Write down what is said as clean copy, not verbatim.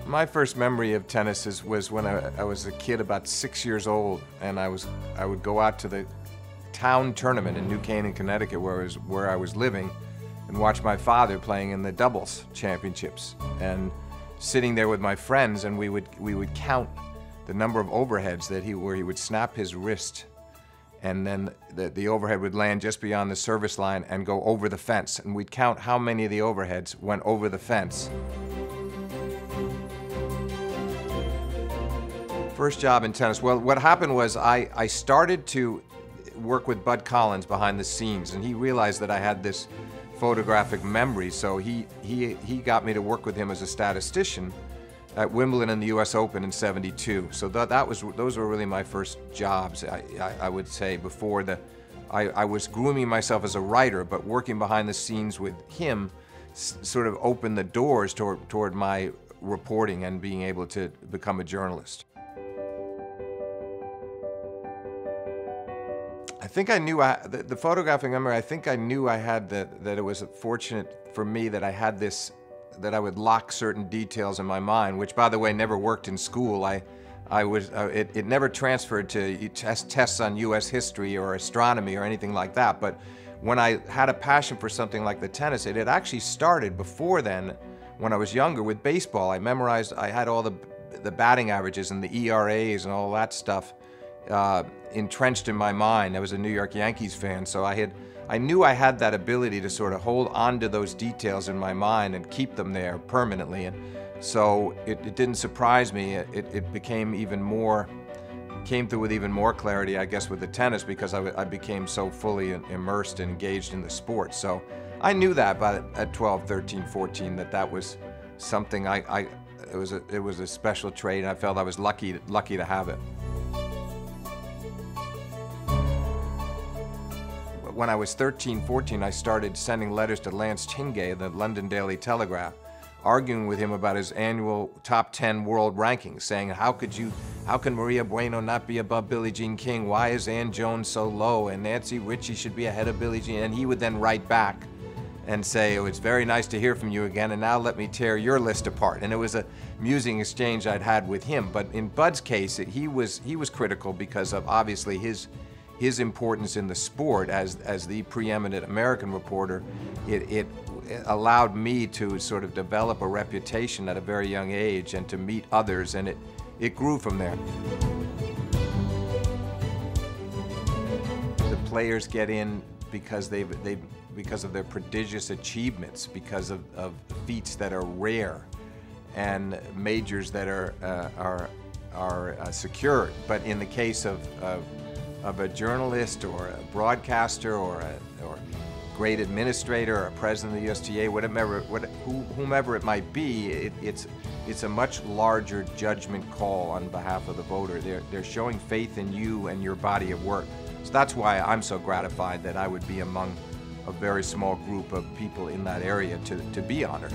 My first memory of tennis was when I was a kid about 6 years old, and I would go out to the town tournament in New Canaan, Connecticut, where I was living, and watch my father playing in the doubles championships, and sitting there with my friends, and we would count the number of overheads where he would snap his wrist, and then the overhead would land just beyond the service line and go over the fence, and we'd count how many of the overheads went over the fence. First job in tennis. Well, what happened was I started to work with Bud Collins behind the scenes, and he realized that I had this photographic memory, so he got me to work with him as a statistician at Wimbledon and the US Open in '72. So those were really my first jobs, I would say. Before I was grooming myself as a writer, but working behind the scenes with him sort of opened the doors toward my reporting and being able to become a journalist. I think I knew the photographing memory. I think I knew I had that it was fortunate for me that I had this, that I would lock certain details in my mind, which, by the way, never worked in school. It never transferred to tests on U.S. history or astronomy or anything like that. But when I had a passion for something like the tennis, it had actually started before then, when I was younger, with baseball. I memorized. I had all the batting averages and the ERAs and all that stuff entrenched in my mind. I was a New York Yankees fan, so I knew I had that ability to sort of hold on to those details in my mind and keep them there permanently. And so it didn't surprise me. It became came through with even more clarity, I guess, with the tennis, because I became so fully immersed and engaged in the sport. So I knew that at 12, 13, 14, that was something it was a special trait, and I felt I was lucky to have it. When I was 13, 14, I started sending letters to Lance Tingay, the London Daily Telegraph, arguing with him about his annual top 10 world rankings, saying, how can Maria Bueno not be above Billie Jean King? Why is Ann Jones so low? And Nancy Ritchie should be ahead of Billie Jean. And he would then write back and say, oh, it's very nice to hear from you again, and now let me tear your list apart. And it was a amusing exchange I'd had with him. But in Bud's case, he was critical because of, obviously, his importance in the sport as the preeminent American reporter. It allowed me to sort of develop a reputation at a very young age and to meet others, and it grew from there. The players get in because because of their prodigious achievements, because of feats that are rare and majors that are secured. But in the case of a journalist or a broadcaster or a great administrator or a president of the USTA, whomever it might be, it's a much larger judgment call on behalf of the voter. They're showing faith in you and your body of work. So that's why I'm so gratified that I would be among a very small group of people in that area to be honored.